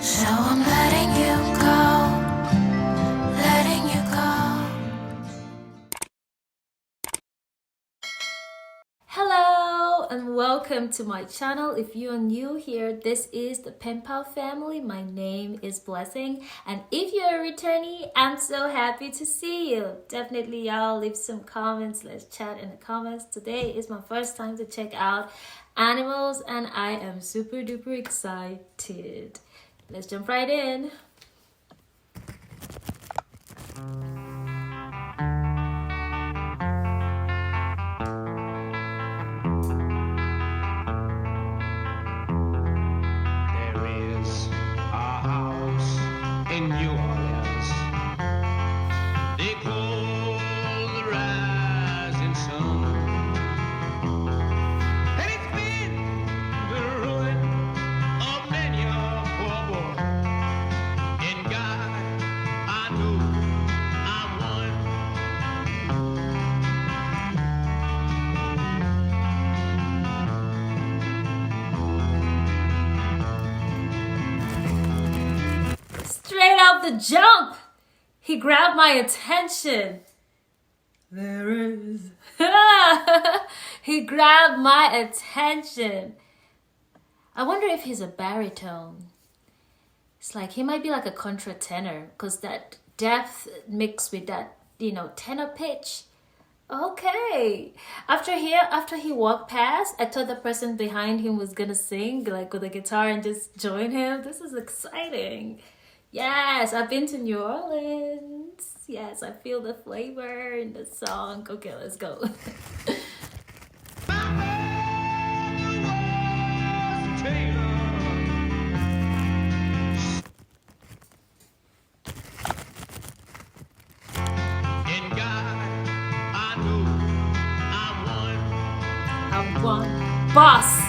So I'm letting you go, letting you go. Hello and welcome to my channel. If you are new here, this is the PenPal family. My name is Blessing, and if you're a returnee, I'm so happy to see you. Definitely y'all leave some comments. Let's chat in the comments. Today is my first time to check out animals and I am super duper excited. Let's jump right in. There is a house in New Orleans they call the rising sun, and it's been the ruin of many a poor boy. In God, I know I'm one. Straight off the jump, he grabbed my attention. There is. He grabbed my attention. I wonder if he's a baritone. It's like he might be like a contra tenor because that depth mixed with that, tenor pitch. Okay. After he walked past, I thought the person behind him was gonna sing like with a guitar and just join him. This is exciting. Yes, I've been to New Orleans. Yes, I feel the flavor in the song. Okay, let's go. I'm one boss.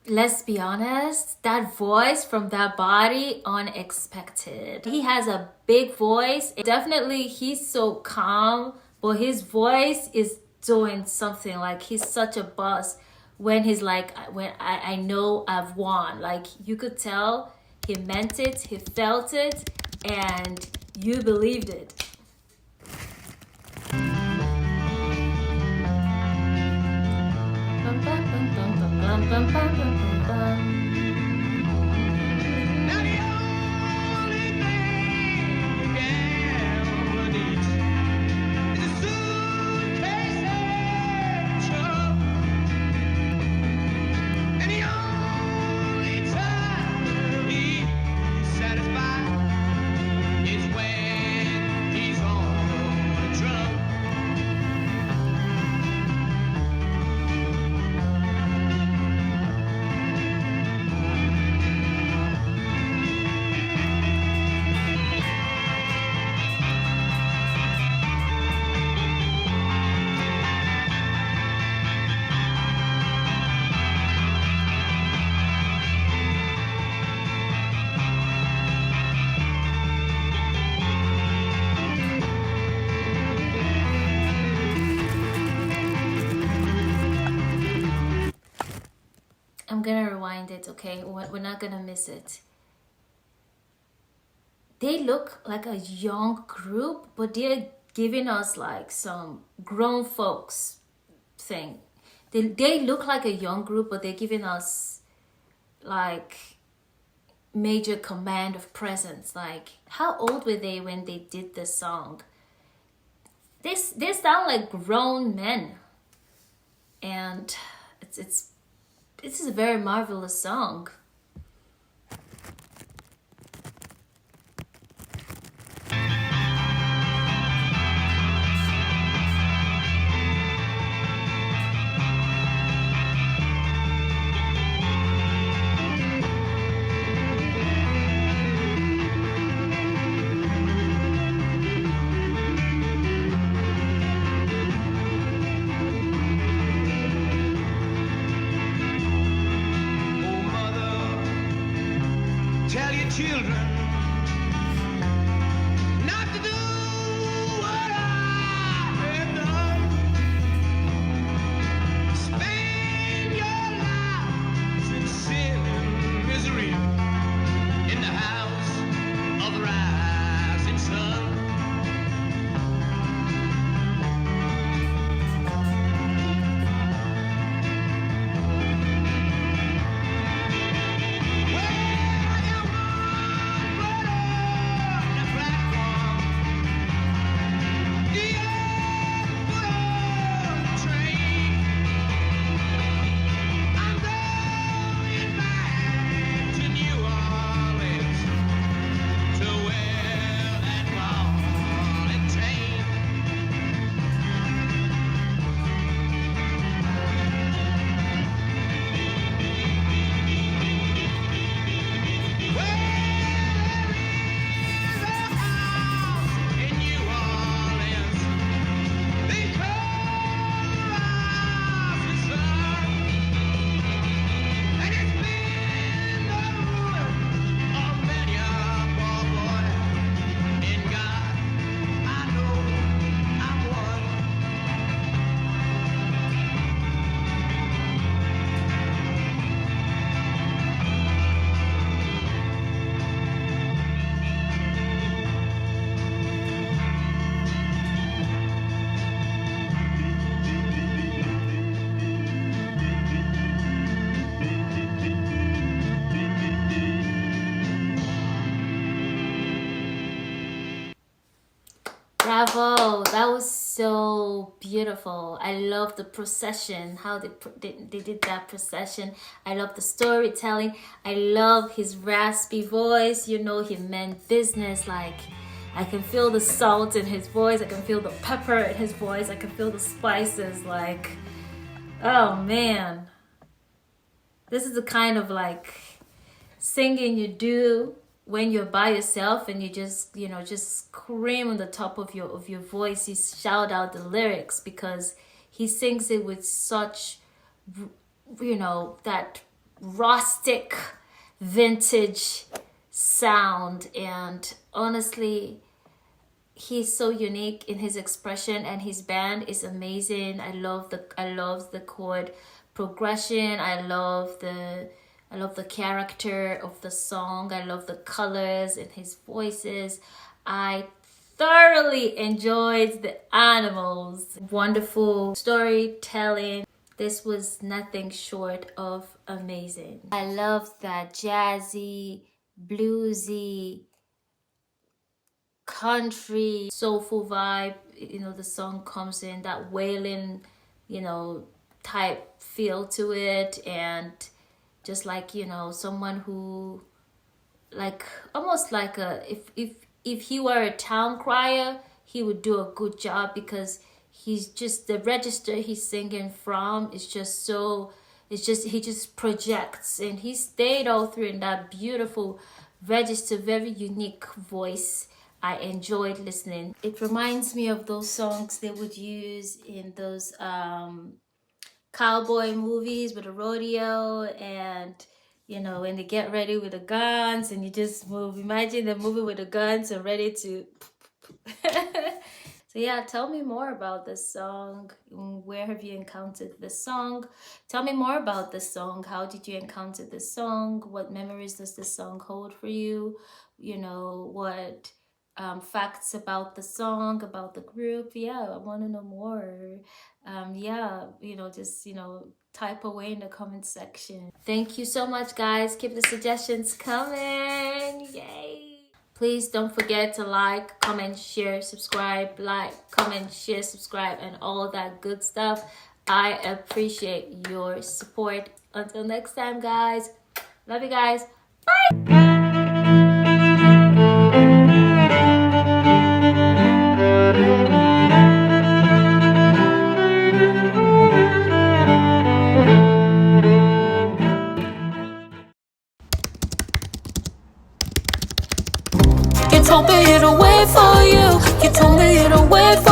Let's be honest, that voice from that body, unexpected. He has a big voice. Definitely, he's so calm, but his voice is doing something. Like, he's such a boss when he's like, when I know I've won. Like, you could tell he meant it, he felt it, and you believed it. I'm gonna rewind it, okay? We're not gonna miss it. They look like a young group, but they're giving us like some grown folks thing. They look like a young group, but they're giving us like major command of presence. Like, how old were they when they did this song? They sound like grown men, and this is a very marvelous song. children not to do what I have done. Spend your lives in sin and misery in the house of the rising sun. Bravo, that was so beautiful. I love the procession, how they did that procession. I love the storytelling. I love his raspy voice. You know, he meant business. Like, I can feel the salt in his voice. I can feel the pepper in his voice. I can feel the spices. Like, oh man, this is the kind of like singing you do when you're by yourself and you just, you know, just scream on the top of your voice. You shout out the lyrics because he sings it with such, you know, that rustic vintage sound. And honestly, he's so unique in his expression, and his band is amazing. I love the chord progression. I love the character of the song. I love the colors in his voices. I thoroughly enjoyed the animals. Wonderful storytelling. This was nothing short of amazing. I love that jazzy, bluesy, country, soulful vibe. You know, the song comes in, that wailing, you know, type feel to it. And just like, you know, someone who, like, almost like a, if he were a town crier, he would do a good job, because he's just, the register he's singing from is just so, it's just, he just projects, and he stayed all through in that beautiful register, very unique voice. I enjoyed listening. It reminds me of those songs they would use in those cowboy movies with a rodeo, and you know, when they get ready with the guns and you just move. Imagine the movie with the guns and ready to so yeah, tell me more about this song. Where have you encountered this song? Tell me more about this song. How did you encounter this song? What memories does this song hold for you? You know, what facts about the song, about the group? Yeah, I want to know more. Yeah, you know, just, you know, type away in the comment section. Thank you so much, guys. Keep the suggestions coming. Yay. Please don't forget to like, comment, share, subscribe, like, comment, share, subscribe, and all that good stuff. I appreciate your support. Until next time, guys. Love you guys. Bye. You told me it'll wait for you. You told me it'll wait for